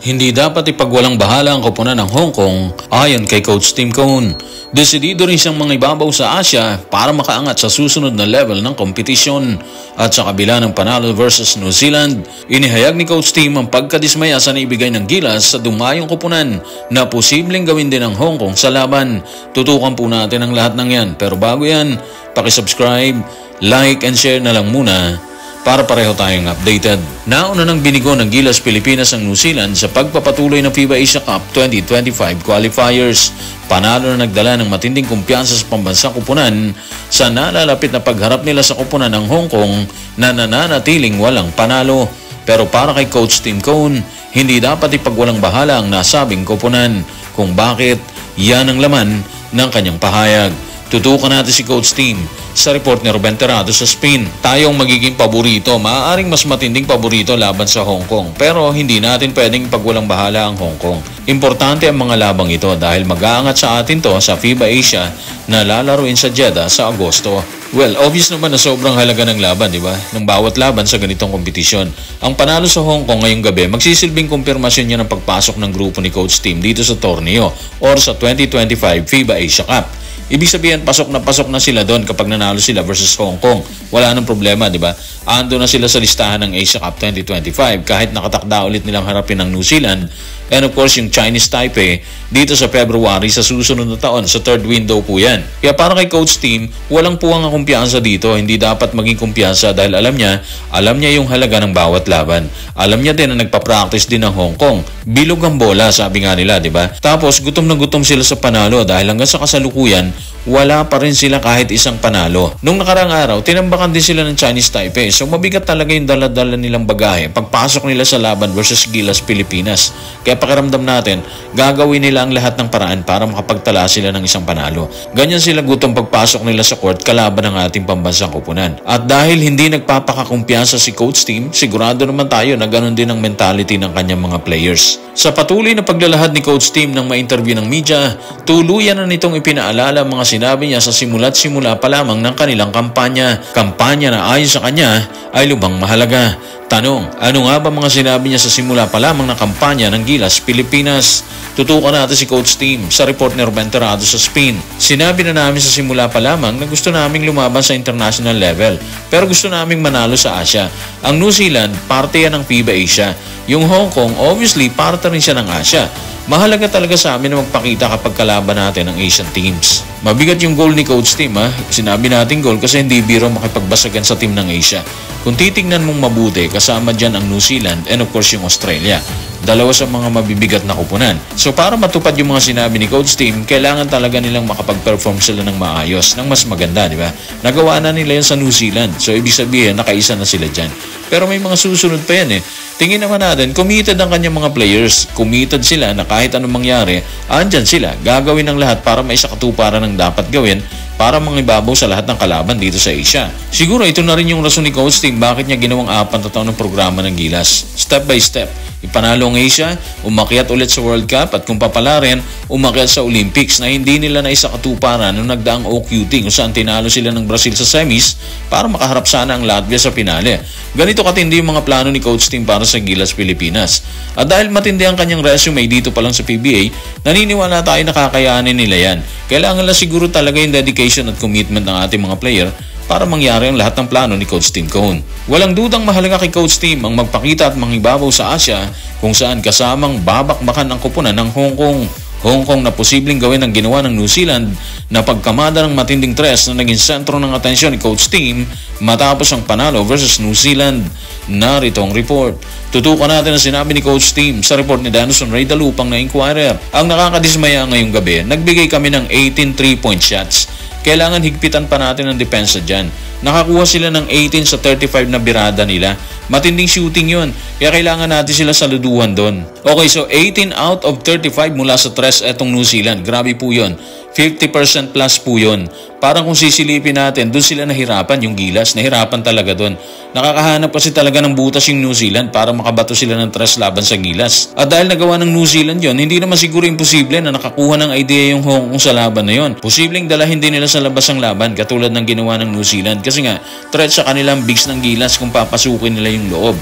Hindi dapat ipagwalang bahala ang koponan ng Hong Kong ayon kay Coach Tim Cone. Desidido rin siyang mangibabaw sa Asia para makaangat sa susunod na level ng kompetisyon. At sa kabila ng panalo versus New Zealand, inihayag ni Coach Tim ang pagkadismaya sa naibigay ng gilas sa dumayong koponan na posibleng gawin din ng Hong Kong sa laban. Tutukan po natin ang lahat ng yan. Pero bago yan, pakisubscribe, like and share na lang muna para pareho tayong updated. Nauna nang binigo ng Gilas Pilipinas ang New Zealand sa pagpapatuloy ng FIBA Asia Cup 2025 qualifiers. Panalo na nagdala ng matinding kumpiyansa sa pambansang koponan sa nalalapit na pagharap nila sa koponan ng Hong Kong na nananatiling walang panalo. Pero para kay Coach Tim Cone, hindi dapat ipagwalang bahala ang nasabing koponan. Kung bakit, yan ang laman ng kanyang pahayag. Tutukan natin si Coach Tim sa report ni Ruben Terrado sa Spain. Tayong magiging paborito, maaaring mas matinding paborito laban sa Hong Kong. Pero hindi natin pwedeng pagwalang bahala ang Hong Kong. Importante ang mga labang ito dahil mag-aangat sa atin to sa FIBA Asia na lalaruin sa Jeddah sa Agosto. Well, obvious naman na sobrang halaga ng laban, di ba? Ng bawat laban sa ganitong kompetisyon. Ang panalo sa Hong Kong ngayong gabi, magsisilbing kumpirmasyon niya ng pagpasok ng grupo ni Coach Tim dito sa torneo or sa 2025 FIBA Asia Cup. Ibig sabihin, pasok na sila doon kapag nanalo sila versus Hong Kong. Wala nang problema, di ba? Ando na sila sa listahan ng Asia Cup 2025 kahit nakatakda ulit nilang harapin ng New Zealand and of course yung Chinese Taipei dito sa February sa susunod na taon. Sa third window po yan. Kaya para kay Coach Tim, walang puwang ang kumpiyansa dito. Hindi dapat maging kumpiyansa dahil alam niya yung halaga ng bawat laban. Alam niya din na nagpa-practice din ng Hong Kong. Bilog ang bola, sabi nga nila, di ba? Tapos gutom na gutom sila sa panalo dahil hanggang sa kasalukuyan, wala pa rin sila kahit isang panalo. Nung nakarang araw, tinambakan din sila ng Chinese Taipei. So mabigat talaga yung dala-dala nilang bagahe pagpasok nila sa laban versus Gilas Pilipinas. Kaya pakiramdam natin, gagawin nila ang lahat ng paraan para makapagtala sila ng isang panalo. Ganyan sila gutom pagpasok nila sa court kalaban ng ating pambansang koponan. At dahil hindi nagpapakakumpiyansa si Coach Tim, sigurado naman tayo na ganun din ang mentality ng kanyang mga players. Sa patuloy na paglalahad ni Coach Tim ng ma-interview ng media, tuluyan na nitong ipinaalala mga sinabi niya sa simula't simula pa lamang ng kanilang kampanya. Kampanya na ayon sa kanya ay lubhang mahalaga. Tanong, ano nga ba mga sinabi niya sa simula pa lamang ng kampanya ng Gilas Pilipinas? Tutukan natin si Coach Tim sa report ni Ruben Terrado sa Spain. Sinabi na namin sa simula pa lamang na gusto naming lumaban sa international level pero gusto naming manalo sa Asia. Ang New Zealand, parte yan ng FIBA Asia. Yung Hong Kong, obviously, parte rin siya ng Asia. Mahalaga talaga sa amin na magpakita kapag kalaban natin ang Asian teams. Mabigat yung goal ni Coach Tim, ha? Sinabi natin goal kasi hindi biro makipagbasagan sa team ng Asia. Kung titignan mong mabuti, kasama dyan ang New Zealand and of course yung Australia. Dalawa sa mga mabibigat na kupunan. So para matupad yung mga sinabi ni Coach Tim, kailangan talaga nilang makapag-perform sila ng maayos, ng mas maganda, di ba? Nagawa na nila yan sa New Zealand. So ibig sabihin, nakaisa na sila dyan. Pero may mga susunod pa yan eh. Tingin naman natin, committed ang kanyang mga players. Committed sila na kahit anong mangyari, andyan sila. Gagawin ng lahat para may sakatuparan ng dapat gawin para mangibabaw sa lahat ng kalaban dito sa Asia. Siguro ito na rin yung rason ni Coach Tim bakit niya ginawang 4 na taon ng programa ng Gilas. Step by step. Ipanalo ang Asia, umakyat ulit sa World Cup at kung papalarin, umakyat sa Olympics na hindi nila naisakatuparan nung nagdaang OQT kung saan tinalo sila ng Brazil sa semis para makaharap sana ang Latvia sa finale. Ganito katindi yung mga plano ni Coach Tim para sa Gilas Pilipinas. At dahil matindi ang kanyang resume dito pa lang sa PBA, naniniwala tayo na kakayanin nila yan. Kailangan lang siguro talaga yung dedication at commitment ng ating mga player para mangyari ang lahat ng plano ni Coach Tim Cone. Walang dudang mahalaga kay Coach Tim ang magpakita at mangibabaw sa Asia kung saan kasamang babakbakan ang koponan ng Hong Kong. Hong Kong na posibleng gawin ang ginawa ng New Zealand na pagkamada ng matinding tres na naging sentro ng atensyon ni Coach Tim matapos ang panalo versus New Zealand. Narito ang report. Tutukan natin ang sinabi ni Coach Tim sa report ni Danson Ray Dalupang na Inquirer. Ang nakakadismaya ngayong gabi, nagbigay kami ng 18 3-point shots. Kailangan higpitan pa natin ang depensa dyan. Nakakuha sila ng 18 sa 35 na birada nila. Matinding shooting yun. Kaya kailangan natin sila saluduhan doon. Okay, so 18 out of 35 mula sa tres etong New Zealand. Grabe po yun. 50% plus po yun. Parang kung sisilipin natin, doon sila nahirapan yung Gilas. Nahirapan talaga doon. Nakakahanap kasi talaga ng butas yung New Zealand para makabato sila ng tres laban sa Gilas. At dahil nagawa ng New Zealand yun, hindi naman siguro imposible na nakakuha ng idea yung Hong Kong sa laban na yun. Posibleng dalahin din nila sa labas ang laban katulad ng ginawa ng New Zealand kasi nga, threat sa kanilang bigs ng Gilas kung papasukin nila yung loob.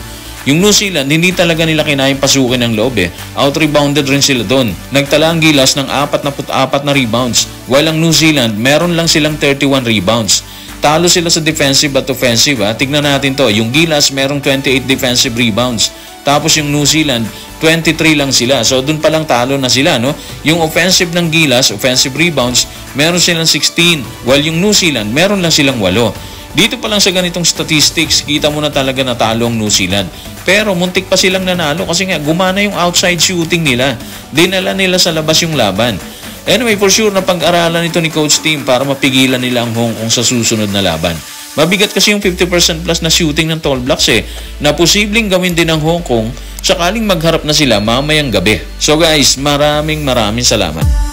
Yung New Zealand, hindi talaga nila kinayang pasukin ng loob eh. Out-rebounded rin sila doon. Nagtala ang Gilas ng 44 na rebounds, while ang New Zealand, meron lang silang 31 rebounds. Talo sila sa defensive at offensive. Tignan natin to. Yung Gilas, merong 28 defensive rebounds. Tapos yung New Zealand, 23 lang sila. So, dun palang talo na sila, no? Yung offensive ng Gilas, offensive rebounds, meron silang 16. While yung New Zealand, meron lang silang 8. Dito pa lang sa ganitong statistics, kita mo na talaga na talo ang New Zealand. Pero muntik pa silang nanalo kasi nga gumana yung outside shooting nila. Dinala nila sa labas yung laban. Anyway, for sure na pag-aralan ito ni Coach Tim para mapigilan nila ang Hong Kong sa susunod na laban. Mabigat kasi yung 50% plus na shooting ng Tall Blacks na posibleng gawin din ng Hong Kong sakaling magharap na sila mamayang gabi. So guys, maraming salamat.